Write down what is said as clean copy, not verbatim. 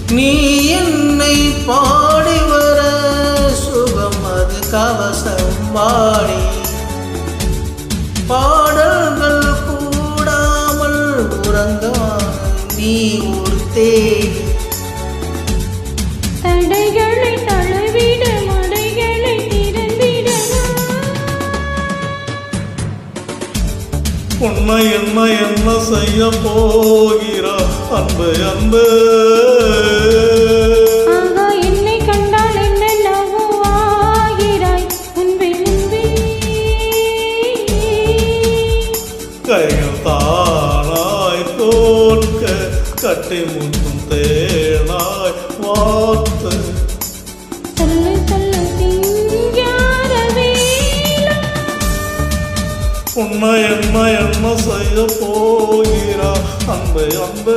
நீ என்னை பாடி வர சுகம் அது கவசம் வாடி பாடல்கள் கூடாமல் உறங்கான நீ ஒரு தேடி தடைகளை தளவிட மடைகளை திறந்திட உன்னை என்ன செய்ய போகிறா அன்பு அன்பு என்னை கண்டால் என்னென்னவோ ஆகிறாய் முன்பே முன்பே கைகள் தானாய் தோற்க கட்டி முட்டும் தேனாய் வார்த்தை சொல்லு சொல்லு சிங்கார வேலா உன்னை என்ன செய்ய போகிறா அன்பு அன்பு